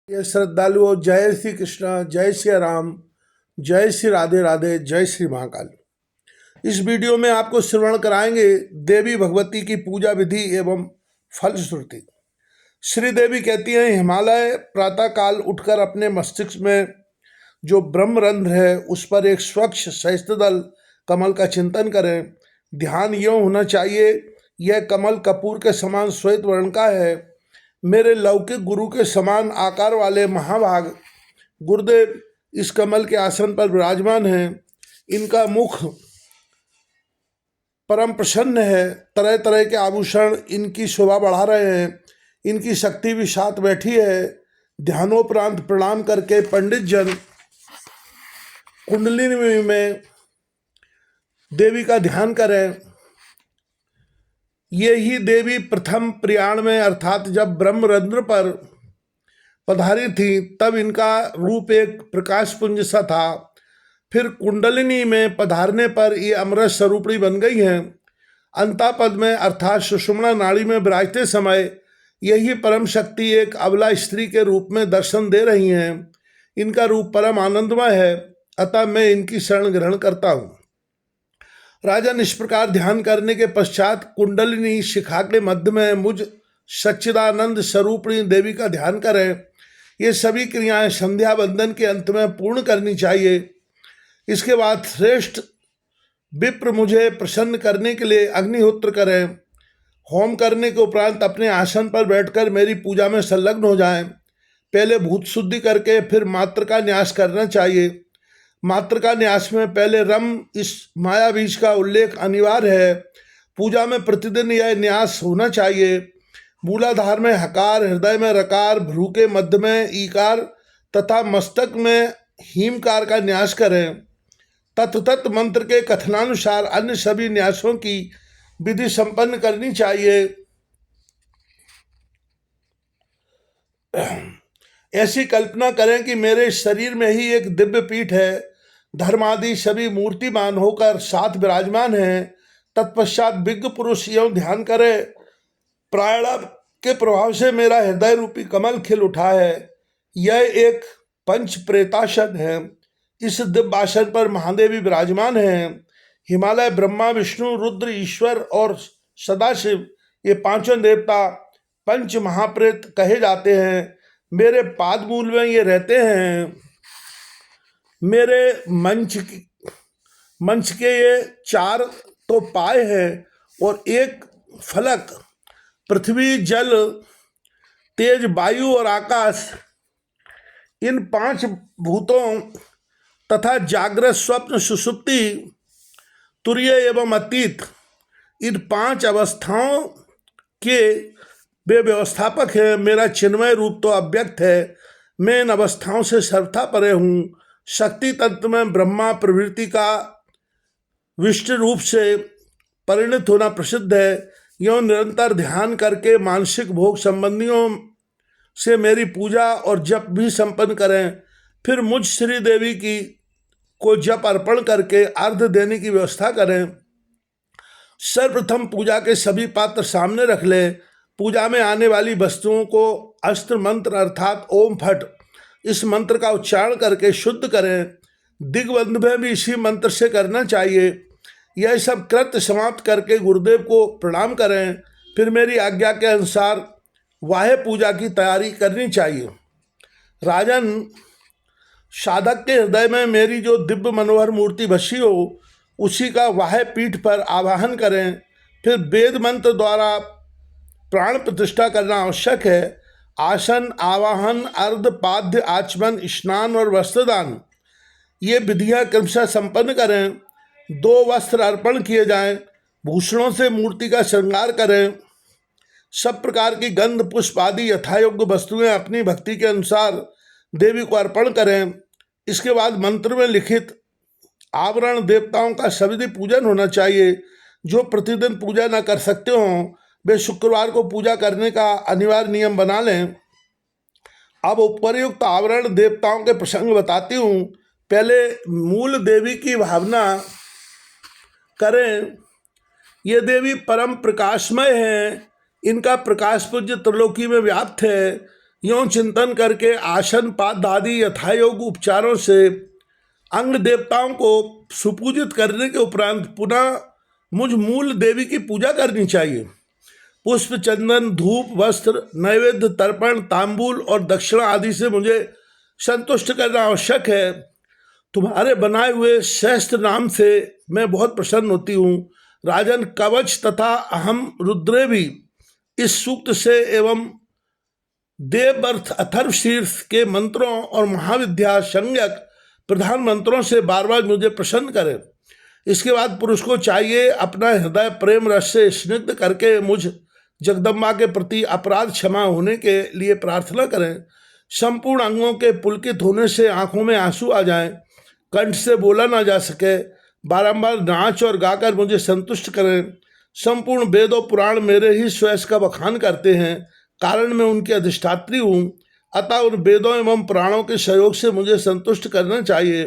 ये श्रद्धालुओं, जय श्री कृष्णा, जय श्री राम, जय श्री राधे राधे, जय श्री महाकाल। इस वीडियो में आपको श्रवण कराएंगे देवी भगवती की पूजा विधि एवं फलश्रुति। श्री देवी कहती हैं, हिमालय प्रातः काल उठकर अपने मस्तिष्क में जो ब्रह्मरंध्र है उस पर एक स्वच्छ सहस्त्रदल कमल का चिंतन करें। ध्यान यूं होना चाहिए, यह कमल कपूर के समान श्वेत वर्ण का है। मेरे लौकिक गुरु के समान आकार वाले महाभाग गुरुदेव इस कमल के आसन पर विराजमान हैं। इनका मुख परम प्रसन्न है। तरह तरह के आभूषण इनकी शोभा बढ़ा रहे हैं। इनकी शक्ति भी साथ बैठी है। ध्यानोपरांत प्रणाम करके पंडित जन कुंडलिनी में देवी का ध्यान करें। ये ही देवी प्रथम प्रयाण में अर्थात जब ब्रह्मरंध्र पर पधारी थी तब इनका रूप एक प्रकाश पुंज सा था। फिर कुंडलिनी में पधारने पर ये अमृत स्वरूपणी बन गई हैं। अंतापद में अर्थात सुषुम्ना नाड़ी में विराजते समय यही परम शक्ति एक अबला स्त्री के रूप में दर्शन दे रही हैं। इनका रूप परम आनंदमय है, अतः मैं इनकी शरण ग्रहण करता हूँ। राजन, इस प्रकार ध्यान करने के पश्चात कुंडलिनी शिखा के मध्य में मुझ सच्चिदानंद स्वरूपणी देवी का ध्यान करें। ये सभी क्रियाएं संध्या वंदन के अंत में पूर्ण करनी चाहिए। इसके बाद श्रेष्ठ विप्र मुझे प्रसन्न करने के लिए अग्निहोत्र करें। होम करने के उपरांत अपने आसन पर बैठकर मेरी पूजा में संलग्न हो जाएं। पहले भूत शुद्धि करके फिर मात्र का न्यास करना चाहिए। मात्र का न्यास में पहले रम इस माया बीज का उल्लेख अनिवार्य है। पूजा में प्रतिदिन यह न्यास होना चाहिए। मूलाधार में हकार, हृदय में रकार, भ्रू के मध्य में ईकार तथा मस्तक में हीमकार का न्यास करें। तत्त मंत्र के कथनानुसार अन्य सभी न्यासों की विधि संपन्न करनी चाहिए। ऐसी कल्पना करें कि मेरे शरीर में ही एक दिव्य पीठ है। धर्मादि सभी मूर्तिमान होकर साथ विराजमान हैं। तत्पश्चात विज्ञ पुरुष यूं ध्यान करे, प्राणायाम के प्रभाव से मेरा हृदय रूपी कमल खिल उठा है। यह एक पंच प्रेतासन है। इस दिव्य आसन पर महादेवी विराजमान हैं। हिमालय, ब्रह्मा, विष्णु, रुद्र, ईश्वर और सदाशिव ये पांचों देवता पंच महाप्रेत कहे जाते हैं। मेरे पाद मूल में ये रहते हैं। मेरे मंच के ये चार तो पाए हैं और एक फलक, पृथ्वी, जल, तेज, वायु और आकाश, इन पांच भूतों तथा जागृत, स्वप्न, सुषुप्ति, तुरीय एवं अतीत, इन पांच अवस्थाओं के वे व्यवस्थापक हैं। मेरा चिन्मय रूप तो अव्यक्त है। मैं इन अवस्थाओं से सर्वथा परे हूँ। शक्ति तत्व में ब्रह्मा प्रवृत्ति का विष्णु रूप से परिणत होना प्रसिद्ध है। यूँ निरंतर ध्यान करके मानसिक भोग संबंधियों से मेरी पूजा और जप भी संपन्न करें। फिर मुझ श्री देवी की को जप अर्पण करके अर्घ देने की व्यवस्था करें। सर्वप्रथम पूजा के सभी पात्र सामने रख लें। पूजा में आने वाली वस्तुओं को अस्त्र मंत्र अर्थात ओम फट इस मंत्र का उच्चारण करके शुद्ध करें। दिग्बंध में भी इसी मंत्र से करना चाहिए। यह सब कृत्य समाप्त करके गुरुदेव को प्रणाम करें। फिर मेरी आज्ञा के अनुसार वाह्य पूजा की तैयारी करनी चाहिए। राजन, साधक के हृदय में मेरी जो दिव्य मनोहर मूर्ति बसी हो उसी का वाह्य पीठ पर आवाहन करें। फिर वेद मंत्र द्वारा प्राण प्रतिष्ठा करना आवश्यक है। आसन, आवाहन, अर्ध, पाद्य, आचमन, स्नान और वस्त्रदान ये विधियां क्रमशः संपन्न करें। 2 वस्त्र अर्पण किए जाएं। भूषणों से मूर्ति का श्रृंगार करें। सब प्रकार की गंध, पुष्प आदि यथायोग्य वस्तुएं अपनी भक्ति के अनुसार देवी को अर्पण करें। इसके बाद मंत्र में लिखित आवरण देवताओं का सविधि पूजन होना चाहिए। जो प्रतिदिन पूजा न कर सकते हों वे शुक्रवार को पूजा करने का अनिवार्य नियम बना लें। अब उपर्युक्त आवरण देवताओं के प्रसंग बताती हूँ। पहले मूल देवी की भावना करें। ये देवी परम प्रकाशमय हैं। इनका प्रकाश पुंज त्रिलोकी में व्याप्त है। यों चिंतन करके आसन पाद आदि यथायोग उपचारों से अंग देवताओं को सुपूजित करने के उपरांत पुनः मुझ मूल देवी की पूजा करनी चाहिए। पुष्प, चंदन, धूप, वस्त्र, नैवेद्य, तर्पण, तांबूल और दक्षिणा आदि से मुझे संतुष्ट करना आवश्यक है। तुम्हारे बनाए हुए शस्त्र नाम से मैं बहुत प्रसन्न होती हूँ। राजन, कवच तथा अहम रुद्रे भी इस सूक्त से एवं देवर्थ अथर्वशीर्ष के मंत्रों और महाविद्या संज्ञक प्रधान मंत्रों से बार बार मुझे प्रसन्न करें। इसके बाद पुरुष को चाहिए अपना हृदय प्रेम रस से स्निग्ध करके मुझ जगदम्बा के प्रति अपराध क्षमा होने के लिए प्रार्थना करें। संपूर्ण अंगों के पुलकित होने से आंखों में आंसू आ जाएं, कंठ से बोला ना जा सके, बारंबार नाच और गाकर मुझे संतुष्ट करें। संपूर्ण वेद और पुराण मेरे ही स्वयं का बखान करते हैं, कारण मैं उनकी अधिष्ठात्री हूँ। अतः उन वेदों एवं पुराणों के सहयोग से मुझे संतुष्ट करना चाहिए।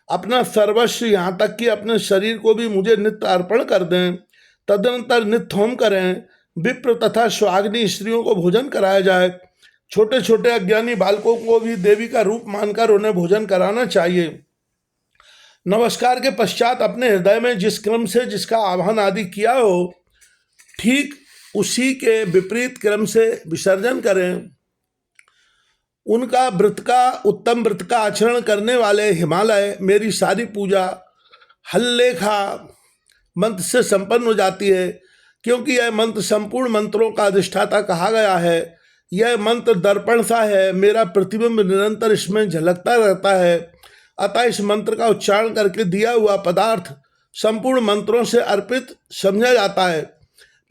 अपना सर्वस्व, यहाँ तक कि अपने शरीर को भी मुझे नित्य अर्पण कर दें। तदनंतर नित्य होम करें। विप्र तथा स्वाग्नि स्त्रियों को भोजन कराया जाए। छोटे छोटे अज्ञानी बालकों को भी देवी का रूप मानकर उन्हें भोजन कराना चाहिए। नमस्कार के पश्चात अपने हृदय में जिस क्रम से जिसका आह्वान आदि किया हो, ठीक उसी के विपरीत क्रम से विसर्जन करें। उनका व्रत का, उत्तम व्रत का आचरण करने वाले हिमालय मेरी सारी पूजा हल्लेखा मंत्र से संपन्न हो जाती है, क्योंकि यह मंत्र संपूर्ण मंत्रों का अधिष्ठाता कहा गया है। यह मंत्र दर्पण सा है, मेरा प्रतिबिंब निरंतर इसमें झलकता रहता है। अतः इस मंत्र का उच्चारण करके दिया हुआ पदार्थ संपूर्ण मंत्रों से अर्पित समझा जाता है।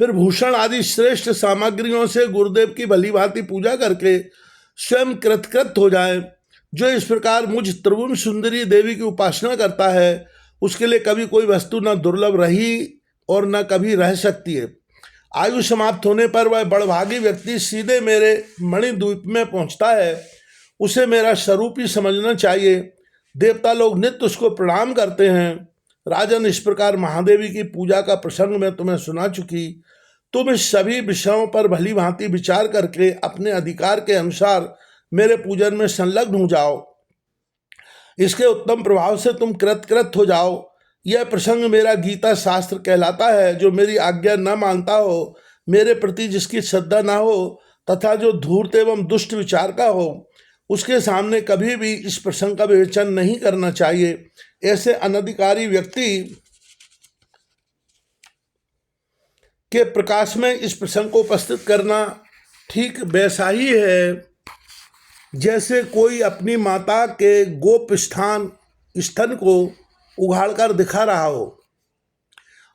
फिर भूषण आदि श्रेष्ठ सामग्रियों से गुरुदेव की भली भांति पूजा करके स्वयं कृतकृत हो जाए। जो इस प्रकार मुझ त्रिभुवन सुंदरी देवी की उपासना करता है, उसके लिए कभी कोई वस्तु न दुर्लभ रही और न कभी रह सकती है। आयु समाप्त होने पर वह बड़भागी व्यक्ति सीधे मेरे मणिद्वीप में पहुंचता है। उसे मेरा स्वरूप ही समझना चाहिए। देवता लोग नित्य उसको प्रणाम करते हैं। राजन, इस प्रकार महादेवी की पूजा का प्रसंग मैं तुम्हें सुना चुकी। तुम इस सभी विषयों पर भली भांति विचार करके अपने अधिकार के अनुसार मेरे पूजन में संलग्न हो जाओ। इसके उत्तम प्रभाव से तुम कृतकृत हो जाओ। यह प्रसंग मेरा गीता शास्त्र कहलाता है। जो मेरी आज्ञा न मानता हो, मेरे प्रति जिसकी श्रद्धा न हो तथा जो धूर्त एवं दुष्ट विचार का हो, उसके सामने कभी भी इस प्रसंग का विवेचन नहीं करना चाहिए। ऐसे अनधिकारी व्यक्ति के प्रकाश में इस प्रसंग को उपस्थित करना ठीक वैसा ही है जैसे कोई अपनी माता के गोप स्तन को उघाड़कर दिखा रहा हो।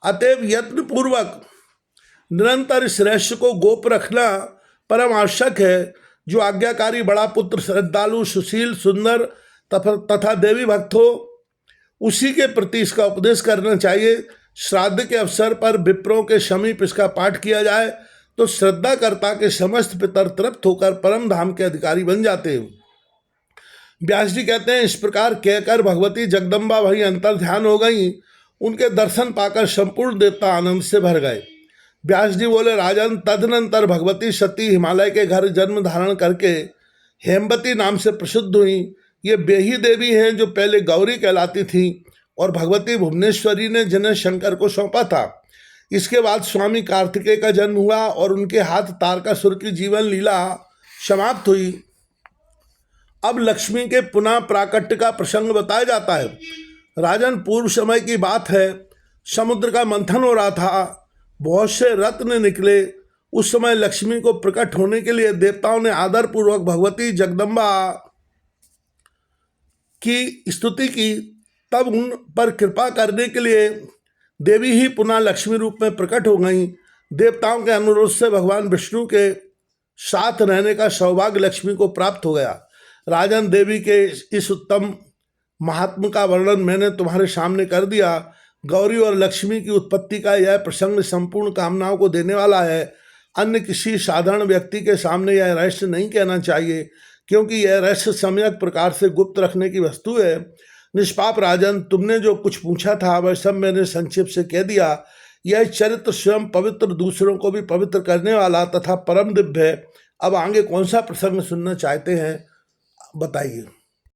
अतएव यत्न पूर्वक निरंतर इस रहस्य को गोप रखना परम आवश्यक है। जो आज्ञाकारी बड़ा पुत्र श्रद्धालु, सुशील, सुंदर तथा देवी भक्त हो, उसी के प्रति इसका उपदेश करना चाहिए। श्राद्ध के अवसर पर विप्रों के समीप इसका पाठ किया जाए तो श्रद्धाकर्ता के समस्त पितर तृप्त होकर परम धाम के अधिकारी बन जाते हैं। व्यास जी कहते हैं, इस प्रकार कहकर भगवती जगदम्बा वहीं अंतर ध्यान हो गई। उनके दर्शन पाकर संपूर्ण देवता आनंद से भर गए। व्यास जी बोले, राजन, तदनंतर भगवती सती हिमालय के घर जन्म धारण करके हेमवती नाम से प्रसिद्ध हुई। ये वे ही देवी हैं जो पहले गौरी कहलाती थीं और भगवती भुवनेश्वरी ने जिन्हें शंकर को सौंपा था। इसके बाद स्वामी कार्तिकेय का जन्म हुआ और उनके हाथ तारकासुर की जीवन लीला समाप्त हुई। अब लक्ष्मी के पुनः प्राकट्य का प्रसंग बताया जाता है। राजन, पूर्व समय की बात है। समुद्र का मंथन हो रहा था, बहुत से रत्न निकले। उस समय लक्ष्मी को प्रकट होने के लिए देवताओं ने आदरपूर्वक भगवती जगदम्बा की स्तुति की। तब उन पर कृपा करने के लिए देवी ही पुनः लक्ष्मी रूप में प्रकट हो गईं। देवताओं के अनुरोध से भगवान विष्णु के साथ रहने का सौभाग्य लक्ष्मी को प्राप्त हो गया। राजन, देवी के इस उत्तम महात्मा का वर्णन मैंने तुम्हारे सामने कर दिया। गौरी और लक्ष्मी की उत्पत्ति का यह प्रसंग संपूर्ण कामनाओं को देने वाला है। अन्य किसी साधारण व्यक्ति के सामने यह रहस्य नहीं कहना चाहिए, क्योंकि यह रहस्य सम्यक प्रकार से गुप्त रखने की वस्तु है। निष्पाप राजन, तुमने जो कुछ पूछा था वह सब मैंने संक्षेप से कह दिया। यह चरित्र स्वयं पवित्र, दूसरों को भी पवित्र करने वाला तथा परम दिव्य है। अब आगे कौन सा प्रसंग सुनना चाहते हैं बताइए।